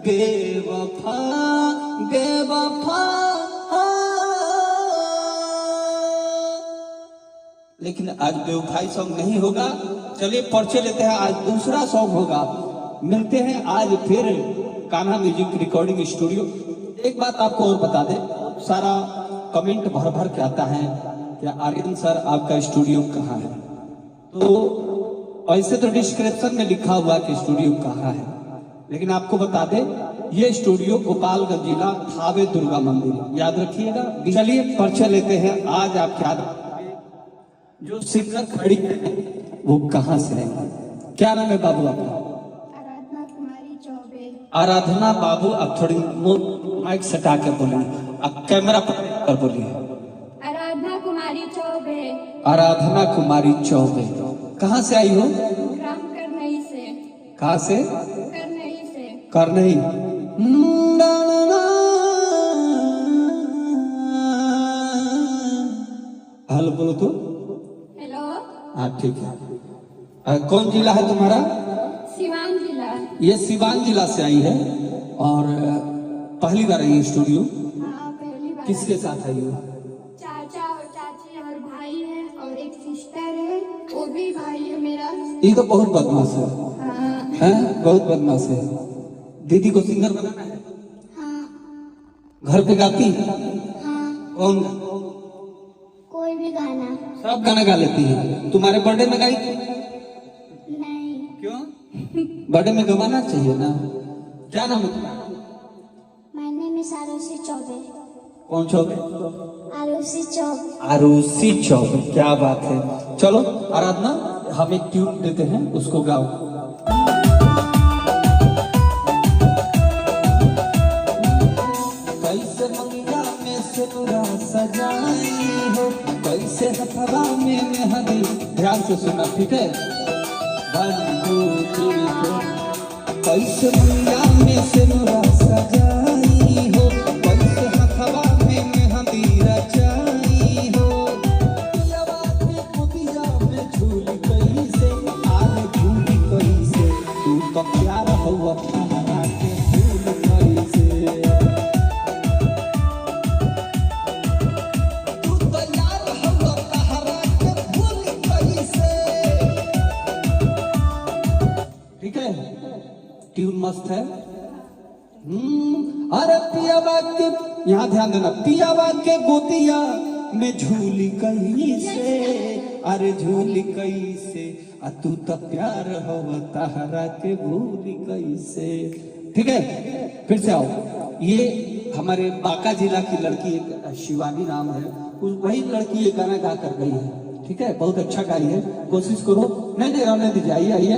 बेवफा बेवफा। लेकिन आज बेवफाई सॉन्ग नहीं होगा। चलिए परिचय लेते हैं, आज दूसरा सॉन्ग होगा। मिलते हैं आज फिर कान्हा म्यूजिक रिकॉर्डिंग स्टूडियो। एक बात आपको और बता दें, सारा कमेंट भर भर के आता है कि आर्यन सर आपका स्टूडियो कहाँ है। तो ऐसे तो डिस्क्रिप्शन में लिखा हुआ कि स्टूडियो कहाँ है, लेकिन आपको बता दें ये स्टूडियो गोपालगंज जिला थावे दुर्गा मंदिर, याद रखिएगा। चलिए परिचय लेते हैं। आज आप याद जो सिंगर खड़ी है वो कहाँ से है, क्या नाम है बाबू आपका? आराधना कुमारी चौबे। आराधना बाबू, आप थोड़ी माइक सटा के बोलिए, आप कैमरा पर बोलिए। आराधना कुमारी चौबे। आराधना कुमारी चौबे, कहाँ से आई हो? ग्राम करनई से। कहाँ से? करनई से। करनई। हेलो बोलो तो। हेलो। हाँ ठीक है। कौन जिला है तुम्हारा? सिवान जिला। ये सिवान जिला से आई है और पहली बार आई है स्टूडियो। हाँ पहली बार। किसके साथ आई हो? चाचा और चाची और भाई है और एक सिस्टर है, वो भी भाई है मेरा। ये तो बहुत बदमाश है। हाँ। हैं? बहुत बदमाश है। दीदी को सिंगर बनाना है? हाँ। घर पे गाती? हाँ। कौन? कोई भी गाना। सब गाना गा लेती है। तुम्हारे बर्थडे में गाई थी? नहीं। क्यों? बर्थडे में गवाना चाहिए ना। क्या नाम है तुम्हारा? My name is Arushi Chaubey. कौन चौबे? आरुषि चौबे। आरुषि चौबे, क्या बात है। चलो आराधना, हम एक ट्यून देते हैं, उसको गाओ। कैसे मंगिया में सिंदूरा सजाई हो, कैसे हथवा में मेहंदी। ध्यान से सुना, ठीक है? 1 2 3 4। कैसे मंगिया में सिंदूरा सजाई हो, कैसे हथवा में मेहंदी रचाई हो। पियवा के पुतिया में झूली कैसे, आरे झूली कैसे। तू तो प्यार हुआ तारा के झूल कैसे। तू तो यार हुआ तारा के झूल कैसे। ठीक है, ट्यून मस्त है। अरे पियावा के, यहाँ ध्यान देना, पियावा के गोतिया में झूली कैसे, अरे झूली कैसे। आ तू तो प्यार हो तारा के भूली कैसे। ठीक है, फिर से आओ। ये हमारे बांका जिला की लड़की, एक शिवानी नाम है, वही लड़की ये गाना गा कर गई है। ठीक है, बहुत अच्छा गाई है, कोशिश करो। नहीं नहीं रहने दीजिए, आइए आइए,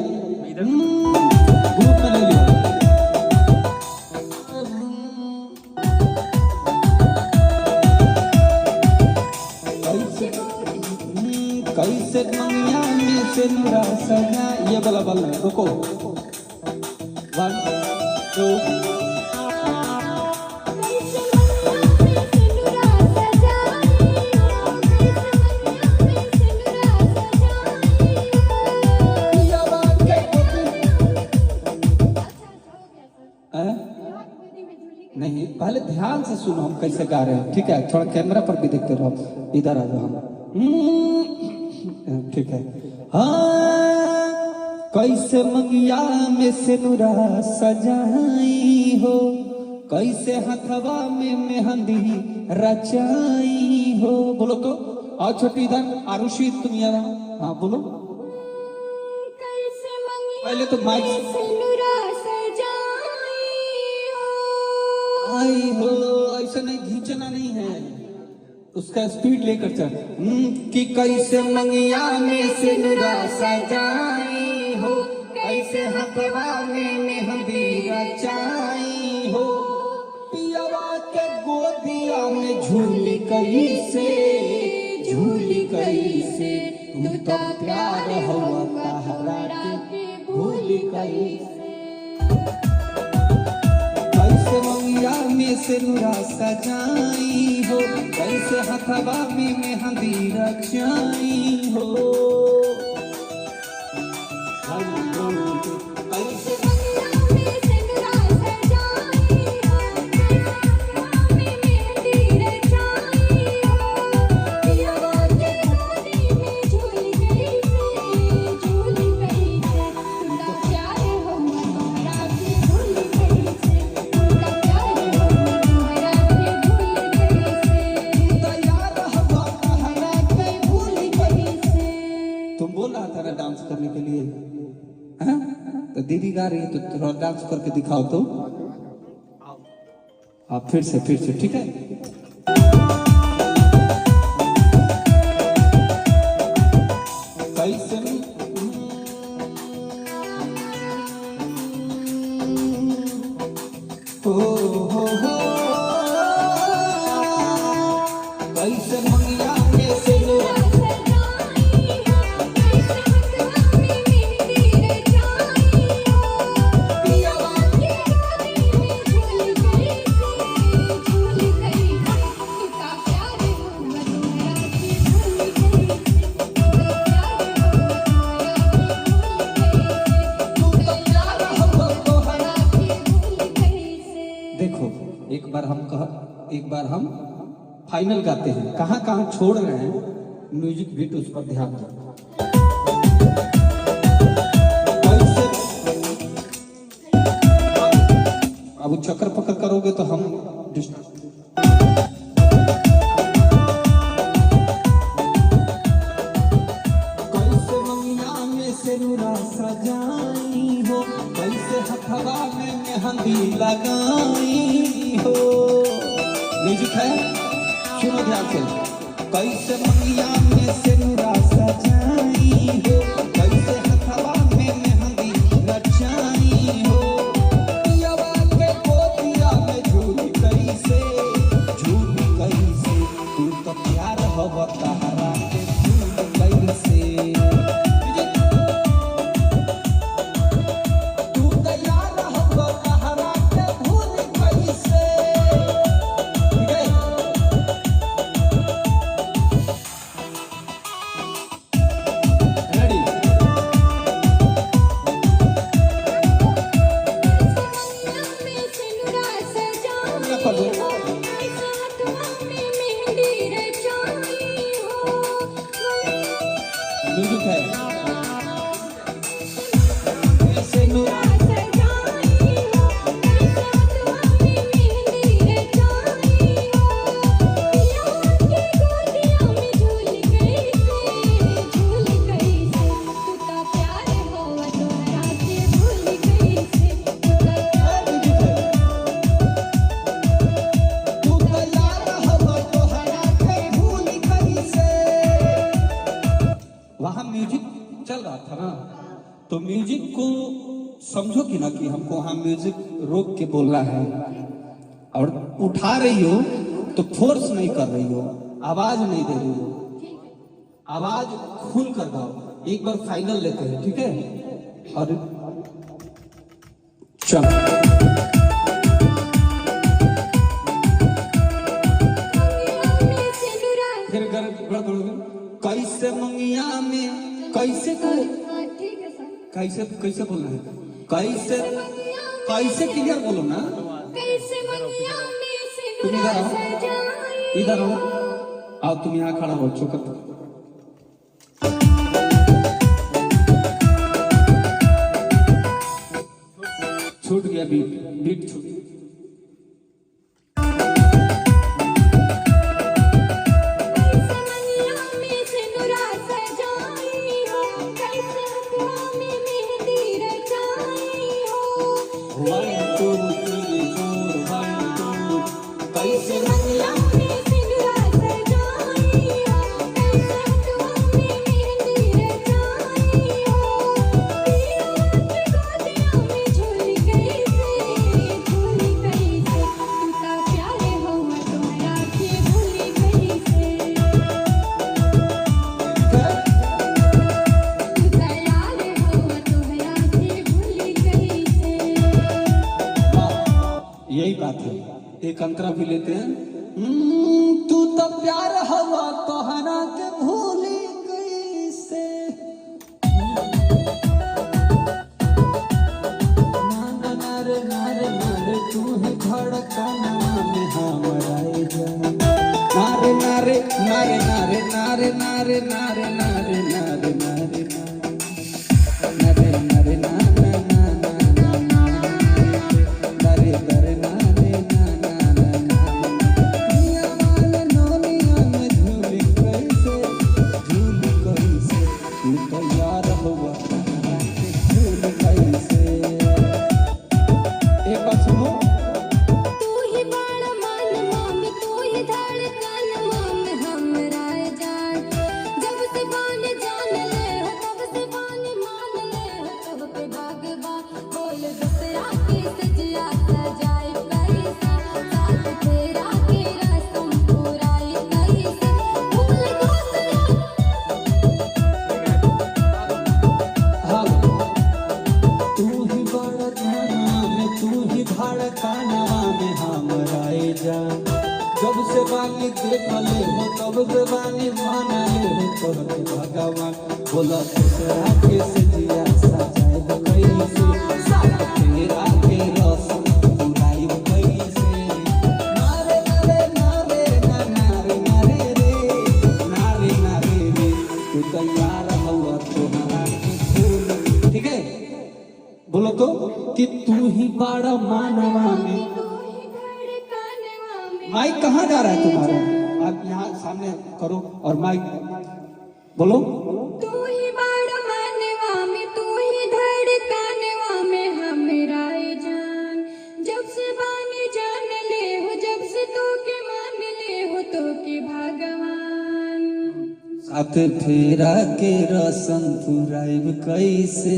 ग्रुप में ले लियो। कैसे मंगिया में सिंदूरा सजा, ये वाला बल है, रुको। 1 2। नहीं, पहले ध्यान से सुनो हम कैसे गा रहे हैं, ठीक है? थोड़ा कैमरा पर भी देखते रहो, इधर आ जाओ हम। ठीक है। हाँ, कैसे मंगिया में सिंदूरा सजाई हो, कैसे हथवा में मेहंदी रचाई हो। बोलो तो। और छोटी इधर आरुषि, तुम यहाँ। हाँ बोलो। कैसे मंगिया पहले तो माइक सिंदूरा सजाई हो। आई हो, ऐसा नहीं, घींचना नहीं है, उसका स्पीड लेकर चल। कि कैसे मंगिया में सिंदूरा सजाई हो, कैसे हथवा में मेहंदी रचाई हो। पियवा के गोदिया में झूली कैसे, झूली कैसे। तू तो प्यार हुआ तारा के भूली कैसे। कैसे मंगिया में सिंदूरा सजाई हो, कैसे हथवा में मेहंदी रचाई हो। कैसे मंगिया में सिंदूरा सजाई तो दीदी गा रही है तो थोड़ा डांस करके दिखाओ तो। आप फिर से ठीक है। कैसे कैसे मंगिया में से देखो, एक बार हम फाइनल गाते हैं, कहाँ कहाँ छोड़ रहे हैं म्यूजिक बीट, उस पर ध्यान दो। अब चक्कर पकड़ करोगे तो हम कैसे मंगिया में से नूरा सजाई हो, कैसे हथवा में मेहंदी लगाई हो। म्यूजिक है, सुनो ध्यान से। कैसे मंगिया में से नूरा सजाई हो, कैसे हथवा में मेहंदी रचाई हो। पियवा के गोदिया में झूली कैसे, तू तो प्यार हवा तहरा के फूल कैसे। म्यूजिक है, कैसे नूरा वहां म्यूजिक चल रहा था ना, तो म्यूजिक को समझो कि ना कि हमको वहां म्यूजिक रोक के बोलना है, और उठा रही हो तो फोर्स नहीं कर रही हो, आवाज नहीं दे रही हो, आवाज खुल कर गाओ। एक बार फाइनल लेते हैं, ठीक है। और चल फिर कैसे मंगिया में कैसे कैसे बोलना है, कैसे क्लियर बोलो ना। तुम इधर आओ, आओ तुम यहाँ खड़ा हो, चौकत छूट गया, बीट छूट गया। यही बात है, एक अंतरा भी लेते हैं। तू तो प्यार हवा तोहरा के भूली कैसे, नारे नारे नारे तू ही धड़कना में हमारा जान। नारे नारे नारे नारे नारे नारे नारे नारे नारे नारे नारे नारे नारे कैसे बानी देखले हो तब से बानी मानले हो तोहके भगवान बोला दूसरा के सजिया सजाए कैसे साथ फेरा के रसम पुराई कैसे नारे नारे नारे नारे नारे रे नारे नारे रे तू तैयार हुआ तुम्हारा फूल। ठीक है बोलो तो कि तू ही बड़ा मानवा में। माइक कहाँ जा रहा है तुम्हारा? आप यहाँ सामने करो और माइक बोलो। तू ही बड़ा मानवा में, तू ही धड़कनवा में हमरा जान। जब से बानी जान ले हो, जब से तू के मान ले हो तो के भगवान। साथ फेरा के रसम पुराइब कैसे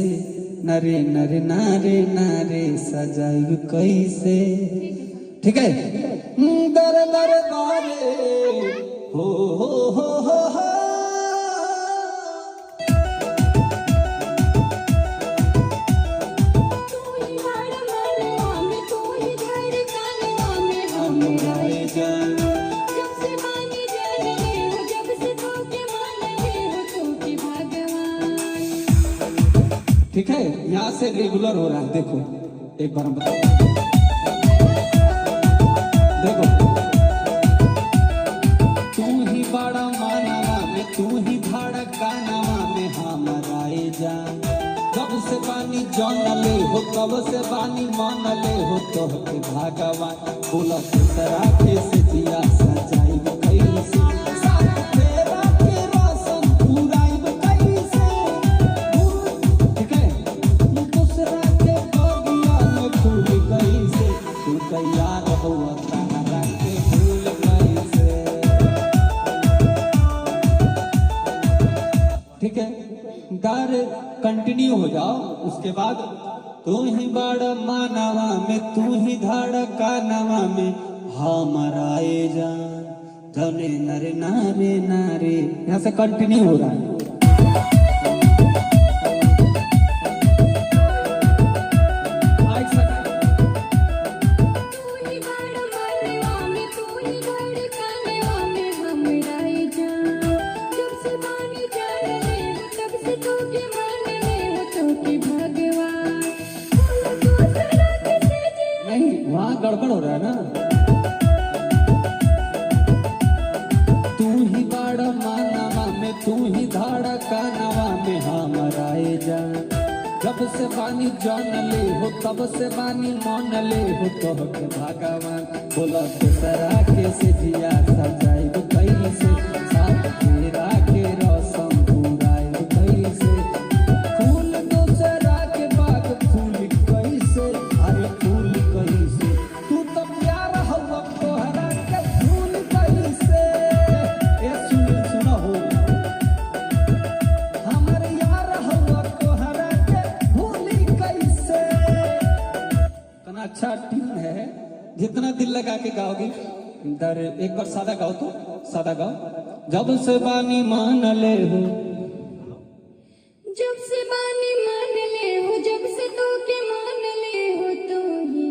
नरे नरे नारे नारे सजाइब कैसे। ठीक है दर दर दारे हो हो हो हो हो। तू ही बड़ा मानवा में, तू ही धड़कनवा में हमरा जान। जब से बानी जान ले हो, जब से तू के मान ले हो तो के भगवान। ठीक है यहाँ से रेगुलर हो रहा है। देखो एक बार हम बताओ, देखो तू ही बड़ा मानवा में, तू ही धड़कनवा में हमारा जान। जब से बानी जान ले हो तब से बानी मान ले हो तो के भगवान बोला दूसरा के सजिया सजाई कैसे साथ फेरा के रसम पुराई कैसे। ठीक है दूसरा के बगिया में फूल कैसे तू तैयार हुआ तारा के फूल कैसे। ठीक है गार कंटिन्यू हो जाओ। उसके बाद तू ही बड़ा मानवा में, तू ही धड़कनवा में हमारा जान धने नरे नारे नारे। यहाँ से कंटिन्यू हो रहा है। तू ही बड़ा मानवा में, तू ही धड़कनवा में हमरा जान। जब से बानी जान ले हो, तब से तू के मान ले हो तो के भगवान। बोलो दूसरा के सजिया। नहीं वहाँ गड़बड़ हो रहा है ना। तू ही बड़ा मानवा में, तू ही धड़कनवा में हमारा जान। जब से बानी जान ले हो तब से बानी मान ले हो तो के भगवान बोला दूसरा के सजिया सजाई कैसे साथ फेरा के रसम पुराई कैसे। फूल दूसरा के बाग फूल कैसे अरे फूल कैसे तू तो प्यार हुआ तोहरा के फूल कैसे। ए सुनो हो हमर यार हुआ तोहरा के फूल कैसे। कितना अच्छा ट्यून है। जितना दिल लगा के गाओगे दर एक बार सादा गाओ तो सादा गाओ। जब से बानी मान ले हो, जब से बानी मान ले हो, जब से तू के मान ले हो तो ही।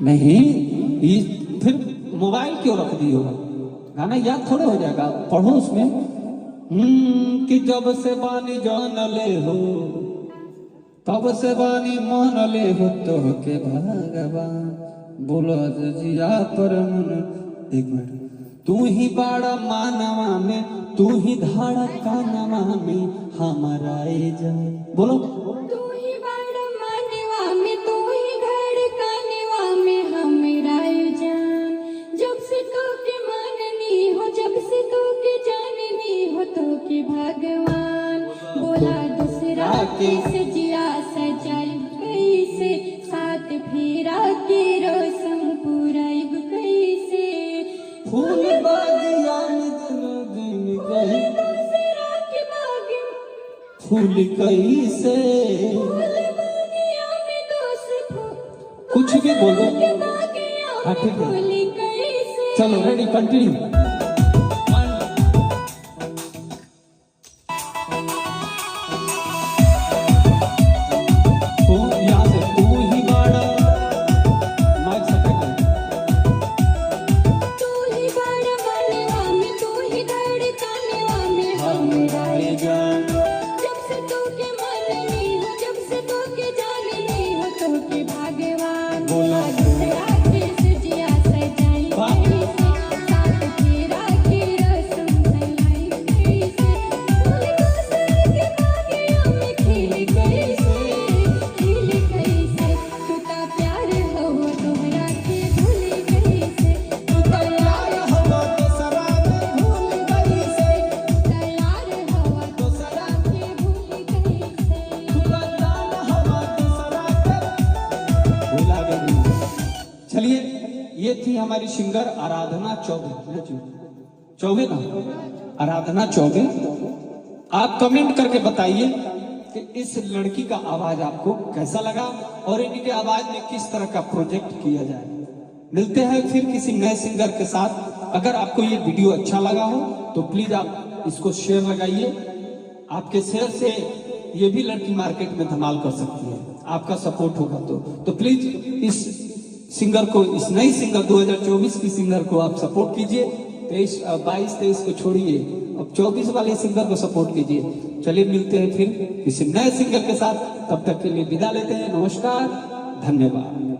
नहीं ये फिर मोबाइल क्यों रख दी हो? गाना याद थोड़े हो जाएगा, पढ़ो उसमें। कि जब से बानी जान ले हो तब से बानी मान ले हो तो के भगवान बोलो जिया पर मन। एक मिनट तू ही बड़ा मानवा में, तू ही धड़कनवा में हमारा जान। बोलो तू ही बड़ा मानवा में, तू ही धड़कनवा में हमरा जान। जब से तू के माननी हो, जब से तू के जाननी हो तो के भगवान बोला दूसरा के सजिया सजाई कैसे साथ फेरा के रसम पुराइब कैसे। फूल बागिया में दिन गई दूसरा के बाग फूल कैसे। फूल बागिया में दोस्त फूल कुछ भी बोलो। के बागिया हाँ, में ठीक है। फूल कैसे। चलो रेडी कंटिन्यू। यहाँ से तू ही बड़ा माइक से ये थी हमारी सिंगर आराधना चौबे। चौबे ना, आराधना चौबे। आप कमेंट करके बताइए कि इस लड़की का आवाज आपको कैसा लगा और इनके आवाज में किस तरह का प्रोजेक्ट किया जाए। मिलते हैं फिर किसी नए सिंगर के साथ। अगर आपको ये वीडियो अच्छा लगा हो तो प्लीज आप इसको शेयर लगाइए। आपके शेयर से ये भी लड़की मार्केट में धमाल कर सकती है, आपका सपोर्ट होगा तो प्लीज इस सिंगर को, इस नई सिंगर 2024 की सिंगर को आप सपोर्ट कीजिए। 22-23 को छोड़िए, अब 24 वाले सिंगर को सपोर्ट कीजिए। चलिए मिलते हैं फिर किसी नए सिंगर के साथ, तब तक के लिए विदा लेते हैं। नमस्कार, धन्यवाद।